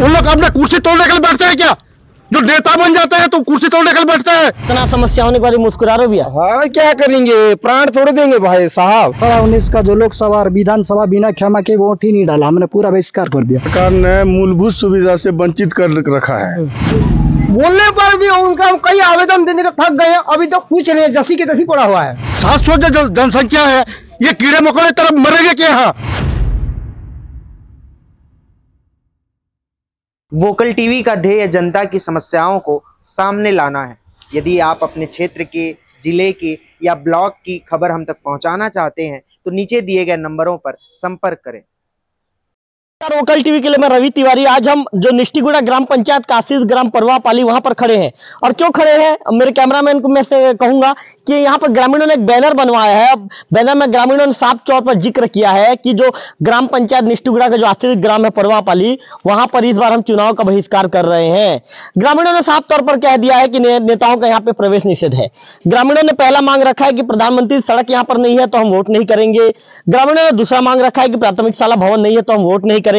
उन लोग अपना कुर्सी तोड़ने के लिए बैठते हैं क्या? जो नेता बन जाता है तो कुर्सी तोड़ने के लिए बैठता है। इतना समस्या होने के बाद मुस्कुरा रहे भैया। हाँ क्या करेंगे, प्राण तोड़ देंगे भाई साहब। 19 का जो लोकसभा और विधानसभा बिना क्षमा के वोट ही नहीं डाला, हमने पूरा बहिष्कार कर दिया। सरकार ने मूलभूत सुविधा से वंचित कर रखा है। बोलने पर भी उनका कई आवेदन देने का थक गए, अभी तो कुछ नहीं, जैसी के तैसी पड़ा हुआ है। 700 जनसंख्या है, ये कीड़े मकोड़े तरफ मरेंगे क्या? यहाँ वोकल टीवी का ध्येय जनता की समस्याओं को सामने लाना है। यदि आप अपने क्षेत्र के, जिले के या ब्लॉक की खबर हम तक पहुंचाना चाहते हैं तो नीचे दिए गए नंबरों पर संपर्क करें। वोकल टीवी के लिए मैं रवि तिवारी। आज हम जो निष्ठीगुड़ा ग्राम पंचायत काशीस ग्राम परवापाली वहां पर खड़े हैं। और क्यों खड़े हैं, मेरे कैमरामैन को मैं से कहूंगा कि यहाँ पर ग्रामीणों ने एक बैनर बनवाया है। बैनर में ग्रामीणों ने साफ तौर पर जिक्र किया है कि जो ग्राम पंचायत निष्ठीगुड़ा का जो आश्रित ग्राम है परवापाली, वहां पर इस बार हम चुनाव का बहिष्कार कर रहे हैं। ग्रामीणों ने साफ तौर पर कह दिया है कि नेताओं का यहाँ पे प्रवेश निषेध है। ग्रामीणों ने पहला मांग रखा है कि प्रधानमंत्री सड़क यहाँ पर नहीं है तो हम वोट नहीं करेंगे। ग्रामीणों ने दूसरा मांग रखा है कि प्राथमिक शाला भवन नहीं है तो हम वोट नहीं करेंगे।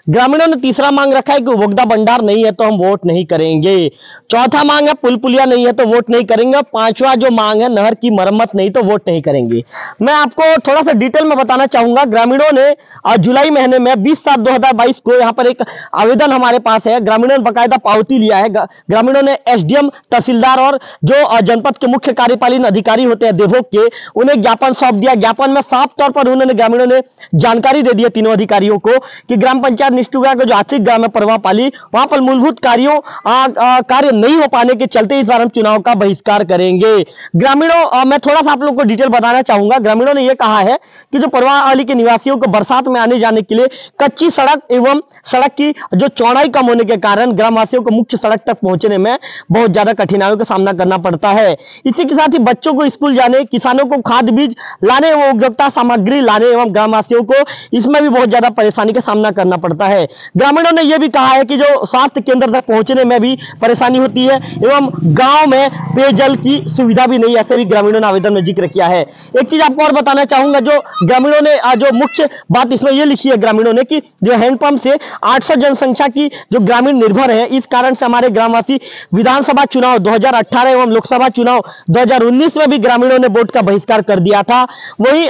ग्रामीणों ने तीसरा मांग रखा है कि उपभोक्ता भंडार नहीं है तो हम वोट नहीं करेंगे। चौथा मांग है पुल पुलिया नहीं है तो वोट नहीं करेंगे। पांचवा जो मांग है नहर की मरम्मत नहीं तो वोट नहीं करेंगे। मैं आपको थोड़ा सा डिटेल में बताना चाहूंगा। ग्रामीणों ने जुलाई महीने में 20/7/2022 को यहाँ पर एक आवेदन हमारे पास है। ग्रामीणों ने बाकायदा पावती लिया है। ग्रामीणों ने एसडीएम, तहसीलदार और जो जनपद के मुख्य कार्यपालन अधिकारी होते हैं देवभोग के, उन्हें ज्ञापन सौंप दिया। ज्ञापन में साफ तौर पर उन्होंने ग्रामीणों ने जानकारी दे दी है तीनों अधिकारियों को कि ग्राम पंचायत निष्ठीगुड़ा का जो आश्रित ग्राम है परवापाली, वहां पर मूलभूत कार्य नहीं हो पाने के चलते इस बार हम चुनाव का बहिष्कार करेंगे। ग्रामीणों मैं थोड़ा सा आप लोगों को डिटेल बताना चाहूंगा। ग्रामीणों ने यह कहा है कि जो परवापाली के निवासियों को बरसात में आने जाने के लिए कच्ची सड़क एवं सड़क की जो चौड़ाई कम होने के कारण ग्रामवासियों को मुख्य सड़क तक पहुंचने में बहुत ज्यादा कठिनाइयों का सामना करना पड़ता है। इसी के साथ ही बच्चों को स्कूल जाने, किसानों को खाद बीज लाने एवं उपभोक्ता सामग्री लाने एवं ग्रामवासियों को इसमें भी बहुत ज्यादा परेशानी का सामना करना पड़ता है। ग्रामीणों ने यह भी कहा है कि जो स्वास्थ्य केंद्र तक पहुंचने में भी परेशानी होती है एवं गांव में पेयजल की सुविधा भी नहीं, ऐसे भी ग्रामीणों ने आवेदन में जिक्र किया है। एक चीज आपको और बताना चाहूंगा, जो ग्रामीणों ने जो मुख्य बात इसमें यह लिखी है ग्रामीणों ने कि जो हैंडपंप से 800 जनसंख्या की जो ग्रामीण निर्भर है, इस कारण से हमारे ग्रामवासी विधानसभा चुनाव 2018 एवं लोकसभा चुनाव 2019 में भी ग्रामीणों ने वोट का बहिष्कार कर दिया था। वही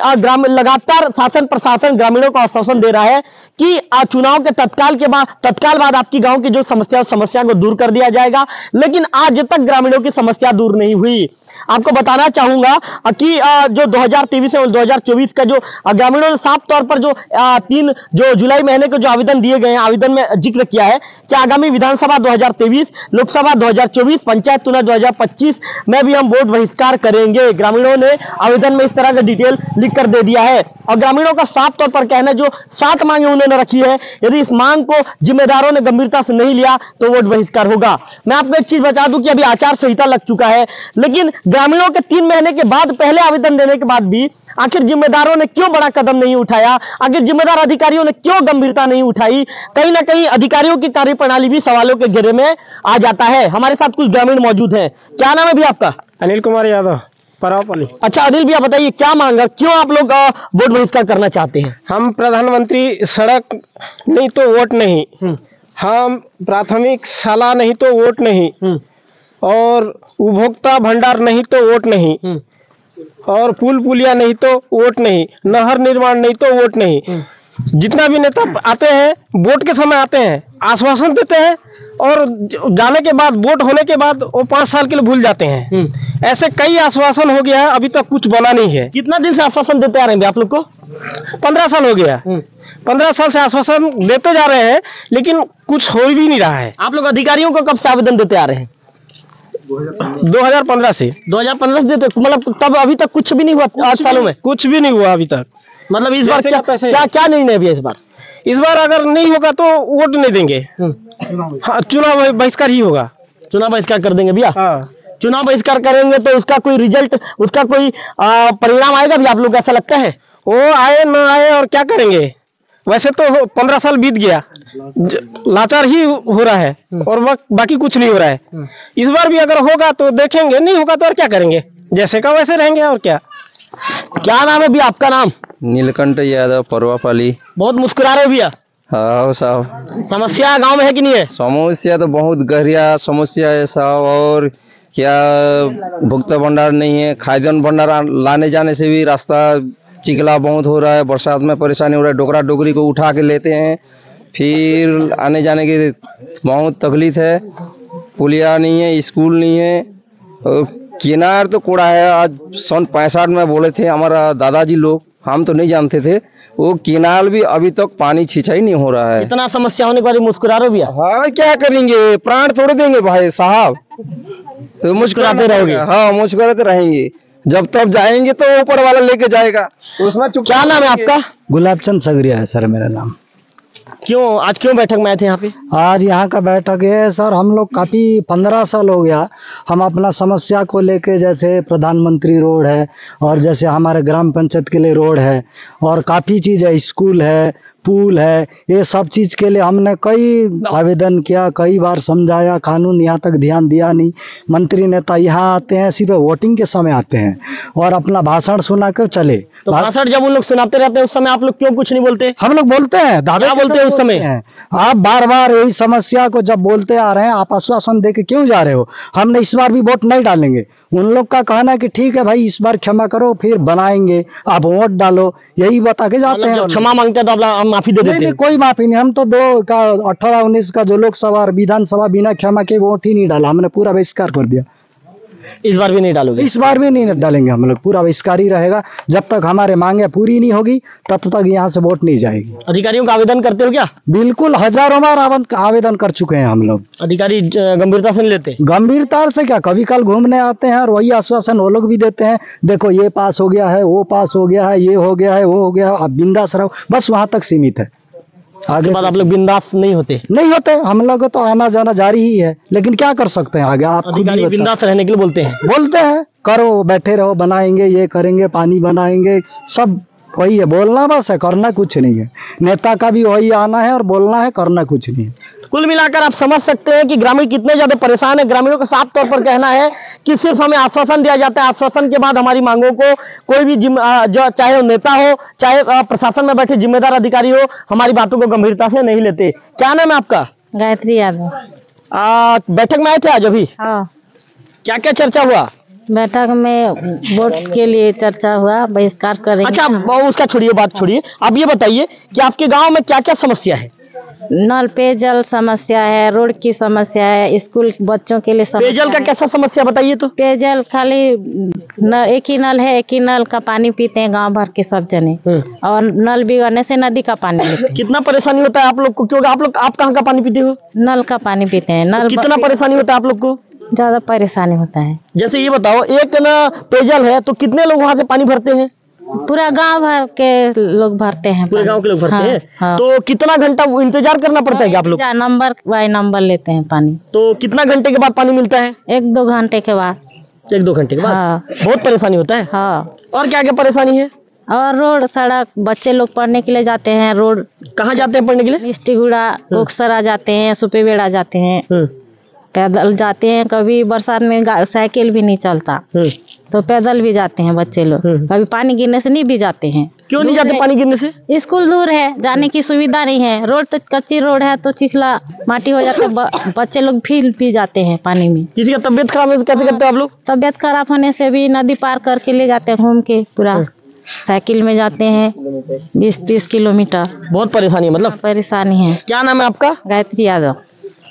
लगातार शासन प्रशासन ग्रामीणों को आश्वासन दे रहा है कि चुनाव के तत्काल बाद आपकी गांव की जो समस्या को दूर कर दिया जाएगा, लेकिन आज तक ग्रामीणों की समस्या दूर नहीं हुई। आपको बताना चाहूंगा कि जो 2023 और 2024 का जो ग्रामीणों ने साफ तौर पर जो जुलाई महीने को जो आवेदन दिए गए हैं, आवेदन में जिक्र किया है कि आगामी विधानसभा 2023, लोकसभा 2024, पंचायत चुनाव 2025 में भी हम वोट बहिष्कार करेंगे। ग्रामीणों ने आवेदन में इस तरह का डिटेल लिख कर दे दिया है। और ग्रामीणों का साफ तौर पर कहना है जो 7 मांगे उन्होंने रखी है, यदि इस मांग को जिम्मेदारों ने गंभीरता से नहीं लिया तो वोट बहिष्कार होगा। मैं आपको एक चीज बता दूं कि अभी आचार संहिता लग चुका है, लेकिन ग्रामीणों के 3 महीने के बाद पहले आवेदन देने के बाद भी आखिर जिम्मेदारों ने क्यों बड़ा कदम नहीं उठाया, आखिर जिम्मेदार अधिकारियों ने क्यों गंभीरता नहीं उठाई, कहीं ना कहीं अधिकारियों की कार्यप्रणाली भी सवालों के घेरे में आ जाता है। हमारे साथ कुछ ग्रामीण मौजूद हैं। क्या नाम है भी आपका? अनिल कुमार यादव, परवापाली। अच्छा अनिल भैया बताइए, क्या मांग है, क्यों आप लोग वोट बहिष्कार करना चाहते हैं? हम प्रधानमंत्री सड़क नहीं तो वोट नहीं, हम प्राथमिक शाला नहीं तो वोट नहीं, और उपभोक्ता भंडार नहीं तो वोट नहीं, और पुल पुलिया नहीं तो वोट नहीं, नहर निर्माण नहीं तो वोट नहीं। जितना भी नेता आते हैं वोट के समय आते हैं, आश्वासन देते हैं और जाने के बाद, वोट होने के बाद वो 5 साल के लिए भूल जाते हैं। ऐसे कई आश्वासन हो गया है, अभी तक कुछ बना नहीं है। कितना दिन से आश्वासन देते आ रहे हैं आप लोग को? 15 साल हो गया। 15 साल से आश्वासन देते जा रहे हैं, लेकिन कुछ हो भी नहीं रहा है। आप लोग अधिकारियों को कब से आवेदन देते आ रहे हैं? 2015 से। 2015 से देते, मतलब तब अभी तक कुछ भी नहीं हुआ? 8 सालों में कुछ भी नहीं हुआ अभी तक? मतलब इस बार क्या निर्णय है इस बार? इस बार अगर नहीं होगा तो वोट नहीं देंगे। हाँ, चुनाव बहिष्कार ही होगा। चुनाव बहिष्कार कर देंगे भैया? हाँ। चुनाव बहिष्कार करेंगे तो उसका कोई रिजल्ट, उसका कोई परिणाम आएगा भी आप लोग, ऐसा लगता है? वो आए ना आए और क्या करेंगे, वैसे तो 15 साल बीत गया, लाचार ही हो रहा है और बाकी कुछ नहीं हो रहा है। इस बार भी अगर होगा तो देखेंगे, नहीं होगा तो और क्या करेंगे, जैसे का वैसे रहेंगे और क्या। क्या नाम है भैया आपका? नाम नीलकंठ यादव, परवापाली। बहुत मुस्कुरा रहे हो भैया। हाँ साहब, समस्या गांव में है कि नहीं है? समस्या तो बहुत गहरिया समस्या है साहब। और क्या भुगता भंडार नहीं है, खाद्यान्न भंडार लाने जाने से भी रास्ता चिकला बहुत हो रहा है। बरसात में परेशानी हो रहा है, डोकरा डोकरी को उठा के लेते हैं, फिर आने जाने की बहुत तकलीफ है। पुलिया नहीं है, स्कूल नहीं है, और किनार तो कूड़ा है। आज सन 65 में बोले थे हमारा दादाजी लोग, हम तो नहीं जानते थे, वो किनाल भी अभी तक पानी छिंचाई नहीं हो रहा है। इतना समस्या होने के बाद मुस्कुरा रहे हो भैया? हाँ, क्या करेंगे, प्राण तोड़ देंगे भाई साहब, तो मुस्कुराते रहोगे? हाँ, मुस्कुराते रहेंगे, जब तक जाएंगे तो ऊपर वाला लेके जाएगा। उसमें क्या नाम है आपका? गुलाब चंद सगरिया है सर मेरा नाम। आज क्यों बैठक में आए थे यहाँ पे? आज यहाँ का बैठक है सर, हम लोग काफ़ी 15 साल हो गया हम अपना समस्या को लेके, जैसे प्रधानमंत्री रोड है और जैसे हमारे ग्राम पंचायत के लिए रोड है और काफ़ी चीज़ है, स्कूल है, पुल है, ये सब चीज़ के लिए हमने कई आवेदन किया, कई बार समझाया, कानून यहाँ तक ध्यान दिया नहीं। मंत्री नेता यहाँ आते हैं सिर्फ वोटिंग के समय आते हैं और अपना भाषण सुना कर चले। तो भाषण जब उन लोग सुनाते रहते हैं उस समय आप लोग क्यों कुछ नहीं बोलते? हम लोग बोलते हैं, दादा बोलते हैं उस समय? आप बार बार यही समस्या को जब बोलते आ रहे हैं, आप आश्वासन दे के क्यों जा रहे हो? हमने इस बार भी वोट नहीं डालेंगे। उन लोग का कहना है कि ठीक है भाई, इस बार क्षमा करो, फिर बनाएंगे, आप वोट डालो, यही बता के जाते हैं। क्षमा मांगते हैं तो हम माफी दे देते हैं? कोई माफी नहीं, हम तो 2018-19 का जो लोकसभा और विधानसभा बिना क्षमा के वोट ही नहीं डाला, हमने पूरा बहिष्कार कर दिया। इस बार भी नहीं डालोगे? इस बार भी नहीं डालेंगे, हम लोग पूरा बहिष्कार ही रहेगा। जब तक हमारे मांगे पूरी नहीं होगी तब तक यहाँ से वोट नहीं जाएगी। अधिकारियों का आवेदन करते हो क्या? बिल्कुल, हजारों बार आवेदन कर चुके हैं हम लोग। अधिकारी गंभीरता से नहीं लेते? गंभीरता से क्या, कभी कल घूमने आते हैं और वही आश्वासन वो लोग भी देते हैं, देखो ये पास हो गया है, वो पास हो गया है, ये हो गया है, वो हो गया है, आप बिंदास रहो, बस वहां तक सीमित है। आगे बाद आप लोग बिंदास नहीं होते? नहीं होते, हम लोग तो आना जाना जारी ही है, लेकिन क्या कर सकते हैं आगे। आप अधिकारी बिंदास रहने के लिए बोलते हैं? करो, बैठे रहो, बनाएंगे, ये करेंगे, पानी बनाएंगे, सब वही है, बोलना बस है, करना कुछ नहीं है। नेता का भी वही आना है और बोलना है, करना कुछ नहीं है। कुल मिलाकर आप समझ सकते हैं कि ग्रामीण कितने ज्यादा परेशान है। ग्रामीणों का साफ तौर पर कहना है कि सिर्फ हमें आश्वासन दिया जाता है, आश्वासन के बाद हमारी मांगों को कोई भी जो चाहे वो नेता हो, चाहे प्रशासन में बैठे जिम्मेदार अधिकारी हो, हमारी बातों को गंभीरता से नहीं लेते। क्या नाम है आपका? गायत्री यादव। बैठक में आए थे आज अभी? हाँ। क्या क्या चर्चा हुआ बैठक में? वोट के लिए चर्चा हुआ, बहिष्कार करेंगे। अच्छा, उसका छोड़िए, बात छोड़िए, आप ये बताइए कि आपके गाँव में क्या क्या समस्या है? नल पेयजल समस्या है, रोड की समस्या है, स्कूल बच्चों के लिए समस्या। पेयजल का कैसा समस्या बताइए तो? पेयजल खाली एक ही नल है, एक ही नल का पानी पीते हैं गांव भर के सब जने, और नल बिगड़ने से नदी का पानी लेते हैं। कितना परेशानी होता है आप लोग को? क्योंकि आप कहाँ का पानी पीते हो? नल का पानी पीते हैं। नल कितना परेशानी होता है आप लोग को? ज्यादा परेशानी होता है। जैसे ये बताओ, एक ना पेयजल है तो कितने लोग वहाँ से पानी भरते हैं? पूरा गांव भर के लोग भरते हैं। पूरे गांव के लोग भरते हैं? हाँ। तो कितना घंटा इंतजार करना पड़ता है क्या आप लोग? नंबर बाय नंबर लेते हैं पानी। तो कितना घंटे के बाद पानी मिलता है? 1-2 घंटे के बाद। 1-2 घंटे के बाद? हाँ। बहुत परेशानी होता है? हाँ। और क्या क्या परेशानी है? और रोड, सड़क, बच्चे लोग पढ़ने के लिए जाते हैं, रोड। कहाँ जाते हैं पढ़ने के लिए? निष्ठीगुड़ा, कोकसरा जाते हैं, सुपेबेड़ा जाते हैं, पैदल जाते हैं। कभी बरसात में साइकिल भी नहीं चलता तो पैदल भी जाते हैं बच्चे लोग। कभी पानी गिरने से नहीं भी जाते हैं। क्यों नहीं जाते पानी गिरने से? स्कूल दूर है, जाने की सुविधा नहीं है। रोड तो कच्ची रोड है तो चिखला माटी हो जाता है, बच्चे लोग भी जाते हैं पानी में। किसी का तबियत खराब है तो कैसे करते हो आप लोग? तबियत खराब होने से भी नदी पार करके ले जाते हैं, घूम के पूरा साइकिल में जाते हैं 20-30 किलोमीटर। बहुत परेशानी है, मतलब परेशानी है। क्या नाम है आपका? गायत्री यादव।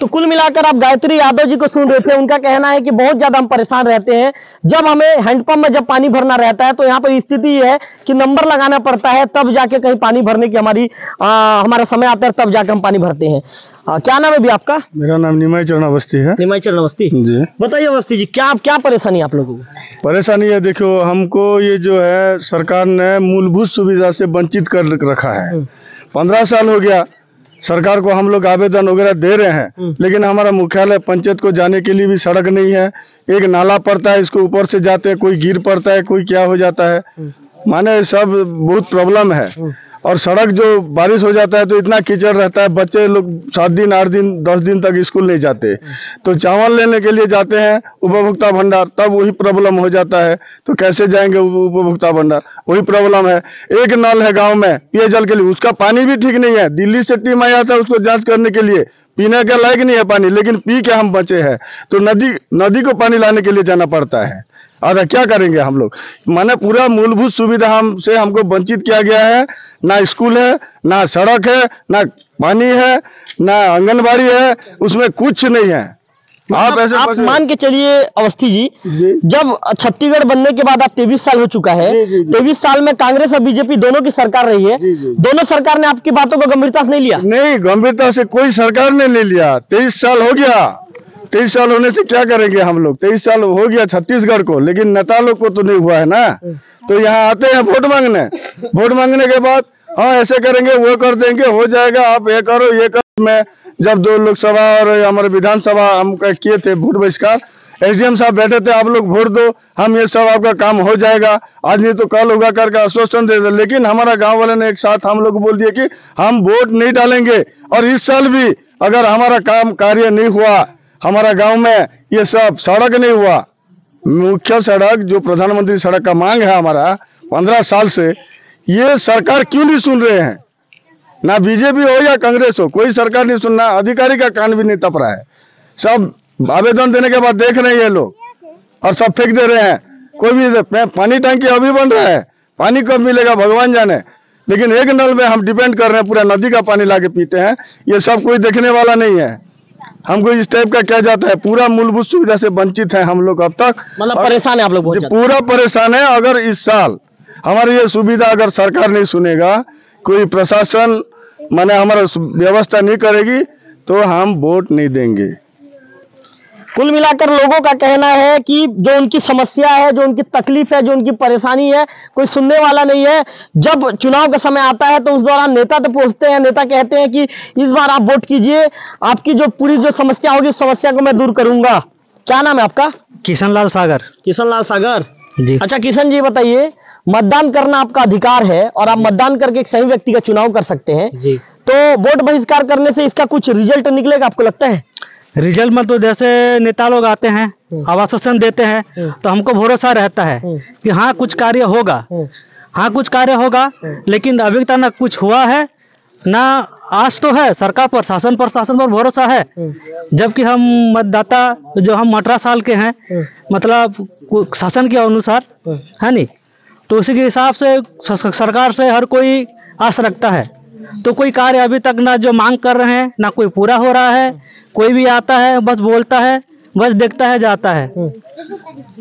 तो कुल मिलाकर आप गायत्री यादव जी को सुन रहे थे। उनका कहना है कि बहुत ज्यादा हम परेशान रहते हैं। जब हमें हैंडपंप में जब पानी भरना रहता है तो यहाँ पर स्थिति ये है कि नंबर लगाना पड़ता है, तब जाके कहीं पानी भरने की हमारा समय आता है, तब जाकर हम पानी भरते हैं। क्या नाम है भी आपका? मेरा नाम निमाई चरण अवस्थी है। निमाई चरण अवस्थी जी। बताइए अवस्थी जी, क्या परेशानी है आप लोगों को? परेशानी है, देखो हमको ये जो है सरकार ने मूलभूत सुविधा से वंचित कर रखा है। 15 साल हो गया सरकार को हम लोग आवेदन वगैरह दे रहे हैं, लेकिन हमारा मुख्यालय पंचायत को जाने के लिए भी सड़क नहीं है। एक नाला पड़ता है, इसको ऊपर से जाते हैं, कोई गिर पड़ता है, कोई क्या हो जाता है, माने सब बहुत प्रॉब्लम है। और सड़क जो बारिश हो जाता है तो इतना कीचड़ रहता है, बच्चे लोग 7 दिन 8 दिन 10 दिन तक स्कूल नहीं जाते। तो चावल लेने के लिए जाते हैं उपभोक्ता भंडार, तब वही प्रॉब्लम हो जाता है। तो कैसे जाएंगे उपभोक्ता भंडार, वही प्रॉब्लम है। एक नल है गांव में पेयजल के लिए, उसका पानी भी ठीक नहीं है। दिल्ली से टीम आया था उसको जांच करने के लिए, पीने के लायक नहीं है पानी, लेकिन पी के हम बचे हैं। तो नदी को पानी लाने के लिए जाना पड़ता है। और क्या करेंगे हम लोग, माने पूरा मूलभूत सुविधा हमको वंचित किया गया है। ना स्कूल है, ना सड़क है, ना पानी है, ना आंगनबाड़ी है, उसमें कुछ नहीं है। आप मान के चलिए अवस्थी जी, जब छत्तीसगढ़ बनने के बाद आप 23 साल हो चुका है, 23 साल में कांग्रेस और बीजेपी दोनों की सरकार रही है, दोनों सरकार ने आपकी बातों को गंभीरता से नहीं लिया? नहीं, गंभीरता से कोई सरकार ने नहीं लिया। 23 साल हो गया, 23 साल होने से क्या करेंगे हम लोग? 23 साल हो गया छत्तीसगढ़ को, लेकिन नेता लोग को तो नहीं हुआ है ना। तो यहाँ आते हैं वोट मांगने, वोट मांगने के बाद हाँ ऐसे करेंगे, वो कर देंगे, हो जाएगा, आप ये करो ये करो। मैं जब 2 लोकसभा और हमारे विधानसभा हम किए थे वोट बहिष्कार, एसडीएम साहब बैठे थे, आप लोग वोट दो, हम ये सब आपका काम हो जाएगा, आज नहीं तो कल होगा करके आश्वासन दे दे। लेकिन हमारा गांव वाले ने एक साथ हम लोग बोल दिया कि हम वोट नहीं डालेंगे। और इस साल भी अगर हमारा काम कार्य नहीं हुआ, हमारा गांव में ये सब सड़क नहीं हुआ, मुख्य सड़क जो प्रधानमंत्री सड़क का मांग है हमारा 15 साल से, ये सरकार क्यों नहीं सुन रहे हैं? ना बीजेपी हो या कांग्रेस हो, कोई सरकार नहीं सुनना, अधिकारी का कान भी नहीं तप रहा है। सब आवेदन देने के बाद देख रहे हैं ये लोग और सब फेंक दे रहे हैं। कोई भी पानी टंकी अभी बन रहा है, पानी कब मिलेगा भगवान जाने। लेकिन एक नल में हम डिपेंड कर रहे हैं, पूरा नदी का पानी लाके पीते हैं। ये सब कोई देखने वाला नहीं है। हमको इस टाइप का क्या जाता है, पूरा मूलभूत सुविधा से वंचित है हम लोग अब तक। मतलब परेशान है आप लोग? पूरा परेशान है। अगर इस साल हमारी ये सुविधा अगर सरकार नहीं सुनेगा, कोई प्रशासन माने हमारा व्यवस्था नहीं करेगी, तो हम वोट नहीं देंगे। कुल मिलाकर लोगों का कहना है कि जो उनकी समस्या है, जो उनकी तकलीफ है, जो उनकी परेशानी है, कोई सुनने वाला नहीं है। जब चुनाव का समय आता है तो उस दौरान नेता तो पहुंचते हैं, नेता कहते हैं कि इस बार आप वोट कीजिए, आपकी जो पूरी जो समस्या होगी उस समस्या को मैं दूर करूंगा। क्या नाम है आपका? किशन लाल सागर। किशन लाल सागर जी। अच्छा किशन जी बताइए, मतदान करना आपका अधिकार है और आप मतदान करके एक सही व्यक्ति का चुनाव कर सकते हैं जी। तो वोट बहिष्कार करने से इसका कुछ रिजल्ट निकलेगा आपको लगता है? रिजल्ट में तो जैसे नेता लोग आते हैं, आश्वासन देते हैं, तो हमको भरोसा रहता है कि हाँ कुछ कार्य होगा, हाँ कुछ कार्य होगा। लेकिन अभी तक ना कुछ हुआ है, ना आज तो है सरकार प्रशासन पर भरोसा है। जबकि हम मतदाता जो हम 18 साल के हैं, मतलब शासन के अनुसार है नहीं, तो उसी के हिसाब से सरकार से हर कोई आस रखता है। तो कोई कार्य अभी तक ना जो मांग कर रहे हैं ना कोई पूरा हो रहा है। कोई भी आता है बस बोलता है, बस देखता है, जाता है।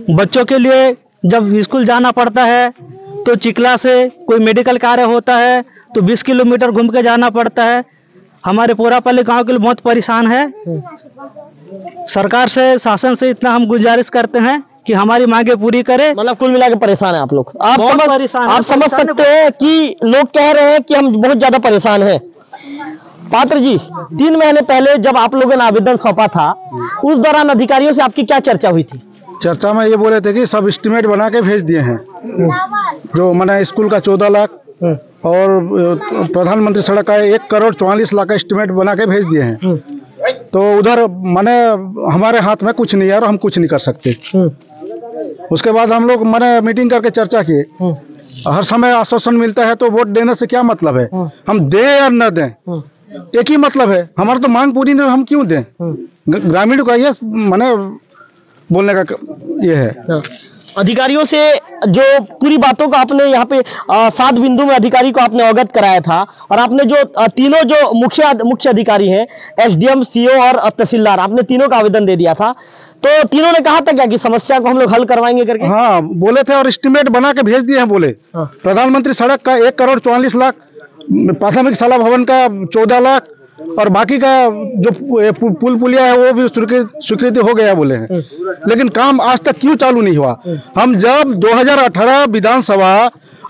बच्चों के लिए जब स्कूल जाना पड़ता है तो चिकला से कोई मेडिकल कार्य होता है तो 20 किलोमीटर घूम के जाना पड़ता है। हमारे पोरापल्ली गांव के लिए बहुत परेशान है। सरकार से, शासन से इतना हम गुजारिश करते हैं कि हमारी मांगे पूरी करे। मतलब कुल मिला के परेशान है आप लोग? आप समझ सकते हैं कि लोग कह रहे हैं कि हम बहुत ज्यादा परेशान हैं। पात्र जी, 3 महीने पहले जब आप लोगों ने आवेदन सौंपा था, उस दौरान अधिकारियों से आपकी क्या चर्चा हुई थी? चर्चा में ये बोले थे कि सब एस्टिमेट बना के भेज दिए हैं, जो मैंने स्कूल का 14 लाख और प्रधानमंत्री सड़क का 1,44,00,000 का एस्टिमेट बना के भेज दिए हैं। तो उधर मैंने हमारे हाथ में कुछ नहीं है और हम कुछ नहीं कर सकते। उसके बाद हम लोग मैंने मीटिंग करके चर्चा की। हर समय आश्वासन मिलता है तो वोट देने से क्या मतलब है? हम दें या न दें, एक ही मतलब है। हमारा तो मांग पूरी नहीं, हम क्यों दें? ग्रामीण का ये मैंने बोलने का ये है। अधिकारियों से जो पूरी बातों को आपने यहाँ पे 7 बिंदु में अधिकारी को आपने अवगत कराया था और आपने जो तीनों जो मुख्य अधिकारी हैं, एसडीएम, सीओ और तहसीलदार, आपने तीनों का आवेदन दे दिया था। तो तीनों ने कहा था क्या कि समस्या को हम लोग हल करवाएंगे करके? हाँ बोले थे और एस्टिमेट बना के भेज दिए हैं। बोले प्रधानमंत्री सड़क का 1,44,00,000, प्राथमिक शाला भवन का 14 लाख और बाकी का जो पुल पुलिया है वो भी स्वीकृति हो गया बोले हैं। लेकिन काम आज तक क्यों चालू नहीं हुआ? हम जब 2018 विधानसभा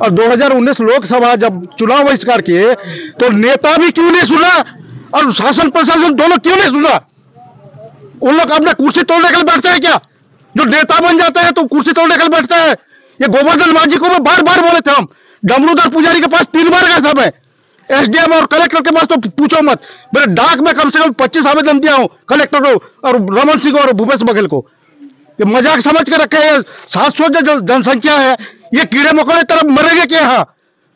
और 2019 लोकसभा जब चुनाव बहिष्कार किए तो नेता भी क्यों नहीं सुना और शासन प्रशासन दोनों क्यों नहीं सुना? उन लोग अपने कुर्सी तोड़ने के लिए बैठते हैं क्या? जो नेता बन जाता है तो कुर्सी तोड़ने के लिए बैठता है। ये गोवर्धन माझी को बार बार बोले थे हम, डमरूधर पुजारी के पास 3 बार गए था मैं, एसडीएम और कलेक्टर के पास तो पूछो मत। मेरे डाक में कम से कम 25 आवेदन दिया हूं कलेक्टर को और रमन सिंह को और भूपेश बघेल को। ये मजाक समझ के रखे हैं। 700 जो जनसंख्या है, ये कीड़े मकोड़े तरफ मरेंगे क्या? यहाँ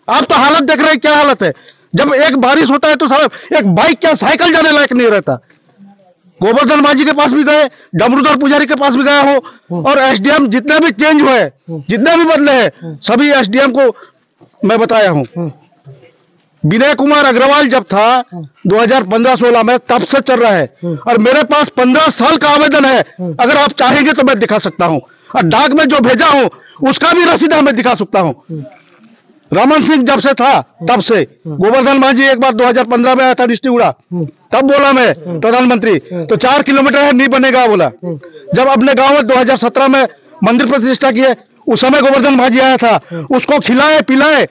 आप तो हालत देख रहे हैं, क्या हालत है। जब एक बारिश होता है तो साहब एक बाइक क्या साइकिल जाने लायक नहीं रहता। गोवर्धन माझी के पास भी गए, डमरूधर पुजारी के पास भी गया हो, और एसडीएम जितने भी चेंज हुए, जितने भी बदले हैं, सभी एसडीएम को मैं बताया हूं। विनय कुमार अग्रवाल जब था 2015-16 में, तब से चल रहा है, और मेरे पास 15 साल का आवेदन है। अगर आप चाहेंगे तो मैं दिखा सकता हूं, और डाक में जो भेजा हूं उसका भी रसीद मैं दिखा सकता हूं। रमन सिंह जब से था तब से, गोवर्धन माझी एक बार 2015 में आया था निष्ठीगुड़ा, तब बोला मैं प्रधानमंत्री तो 4 किलोमीटर है, नहीं बनेगा बोला। जब अपने गांव में 2017 में मंदिर प्रतिष्ठा किए, उस समय गोवर्धन माझी आया था, उसको खिलाए पिलाए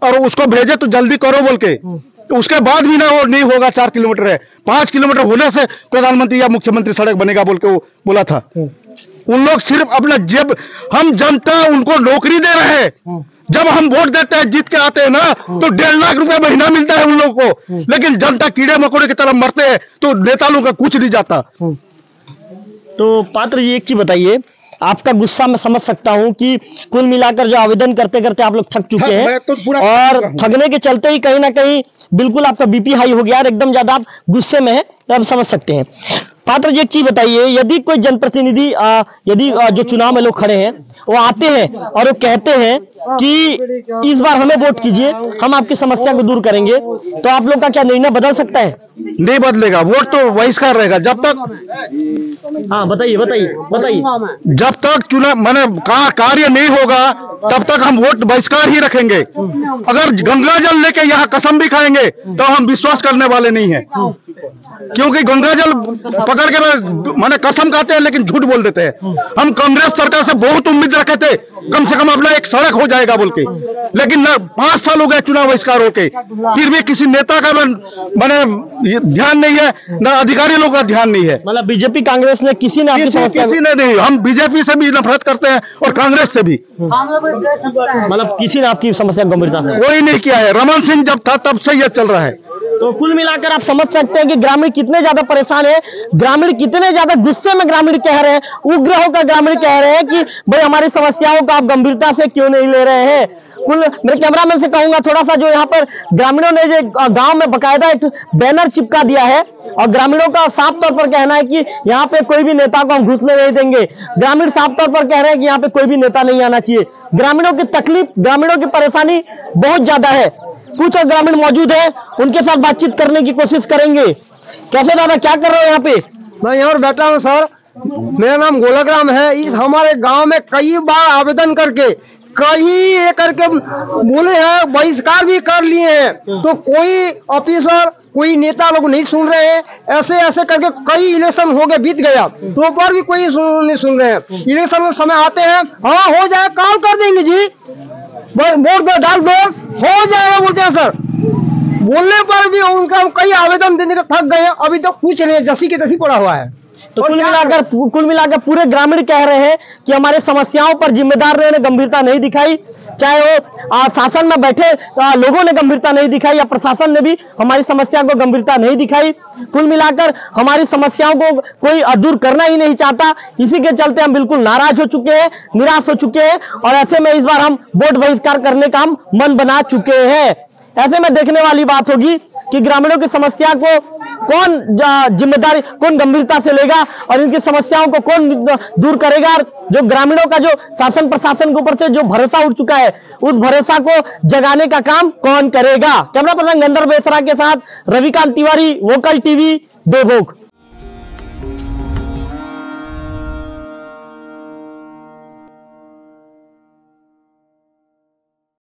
और उसको भेजे तो जल्दी करो बोल के, तो उसके बाद भी ना वो नहीं होगा, 4 किलोमीटर है, 5 किलोमीटर होने से प्रधानमंत्री या मुख्यमंत्री सड़क बनेगा बोल के वो बोला था। उन लोग सिर्फ अपना जेब, हम जनता उनको नौकरी दे रहे हैं। जब हम वोट देते हैं, जीत के आते हैं ना, तो 1.5 लाख रुपया महीना मिलता है उन लोगों को, लेकिन जनता कीड़े मकोड़े की तरफ मरते हैं तो नेता लोगों का कुछ नहीं जाता। तो पात्र जी एक चीज बताइए, आपका गुस्सा मैं समझ सकता हूं कि कुल मिलाकर जो आवेदन करते करते आप लोग थक चुके हैं, और थकने के चलते ही कहीं ना कहीं बिल्कुल आपका बीपी हाई हो गया और एकदम ज्यादा आप गुस्से में हैं, आप समझ सकते हैं। पात्र जी एक चीज बताइए, यदि कोई जनप्रतिनिधि यदि जो चुनाव में लोग खड़े हैं वो आते हैं और वो कहते हैं कि इस बार हमें वोट कीजिए, हम आपकी समस्या को दूर करेंगे, तो आप लोग का क्या निर्णय बदल सकता है? नहीं बदलेगा, वोट तो बहिष्कार रहेगा जब तक। हाँ बताइए बताइए बताइए। जब तक चुनाव मैंने कार्य नहीं होगा तब तक हम वोट बहिष्कार ही रखेंगे। अगर गंगा जल लेके यहाँ कसम भी खाएंगे तो हम विश्वास करने वाले नहीं है, क्योंकि गंगा जल पकड़ के मैंने कसम खाते हैं लेकिन झूठ बोल देते हैं। हम कांग्रेस सरकार से बहुत उम्मीद रखे थे, कम से कम अपना एक सड़क हो जाएगा बोल के, लेकिन न 5 साल हो गए चुनाव बहिष्कार होके, फिर भी किसी नेता का मैंने ध्यान नहीं है, न अधिकारी लोगों का ध्यान नहीं है। मतलब बीजेपी कांग्रेस ने किसी ने आपकी समस्या, किसी ने नहीं। हम बीजेपी से भी नफरत करते हैं और कांग्रेस से भी, मतलब किसी ने आपकी समस्या गंभीरता से कोई नहीं किया है। रमन सिंह जब था तब से यह चल रहा है। तो कुल मिलाकर आप समझ सकते हैं कि ग्रामीण कितने ज्यादा परेशान है, ग्रामीण कितने ज्यादा गुस्से में ग्रामीण कह रहे हैं, उग्र होकर ग्रामीण कह रहे हैं कि भाई हमारी समस्याओं को आप गंभीरता से क्यों नहीं ले रहे हैं। कुल मेरे कैमरामैन से कहूंगा थोड़ा सा, जो यहाँ पर ग्रामीणों ने जो गांव में बकायदा एक बैनर चिपका दिया है, और ग्रामीणों का साफ तौर पर कहना है कि यहाँ पे कोई भी नेता को हम घुसने नहीं देंगे। ग्रामीण साफ तौर पर कह रहे हैं कि यहाँ पे कोई भी नेता नहीं आना चाहिए। ग्रामीणों की तकलीफ, ग्रामीणों की परेशानी बहुत ज्यादा है। कुछ ग्रामीण मौजूद है, उनके साथ बातचीत करने की कोशिश करेंगे। कैसे दादा, क्या कर रहे हो यहाँ पे? मैं यहाँ पर बैठा हूँ सर, मेरा नाम गोलकराम है। इस हमारे गांव में कई बार आवेदन करके कई करके बोले हैं, बहिष्कार भी कर लिए हैं, तो कोई ऑफिसर कोई नेता लोग नहीं सुन रहे हैं। ऐसे ऐसे करके कई इलेक्शन हो गए, बीत गया, तो पर भी कोई नहीं सुन रहे हैं। इलेक्शन में समय आते हैं, हाँ हो जाए, काम कर देंगे जी, वोट दो डाल दो, हो जाएगा बोलते हैं सर। बोलने पर भी उनका कई आवेदन देने का थक गए हैं, अभी तो कुछ नहीं, जैसी की तैसी पड़ा हुआ है। तो कुल मिलाकर पूरे ग्रामीण कह रहे हैं कि हमारे समस्याओं पर जिम्मेदार ने गंभीरता नहीं दिखाई, चाहे वो शासन में बैठे लोगों ने गंभीरता नहीं दिखाई या प्रशासन ने भी हमारी समस्या को गंभीरता नहीं दिखाई। कुल मिलाकर हमारी समस्याओं को कोई दूर करना ही नहीं चाहता। इसी के चलते हम बिल्कुल नाराज हो चुके हैं, निराश हो चुके हैं, और ऐसे में इस बार हम वोट बहिष्कार करने का हम मन बना चुके हैं। ऐसे में देखने वाली बात होगी कि ग्रामीणों की समस्या को कौन जिम्मेदारी, कौन गंभीरता से लेगा और इनकी समस्याओं को कौन दूर करेगा। और जो ग्रामीणों का जो शासन प्रशासन के ऊपर से जो भरोसा उठ चुका है, उस भरोसा को जगाने का काम कौन करेगा। कैमरा पर्सन गंधर्व बेसरा के साथ रविकांत तिवारी, वोकल टीवी, देवभोग।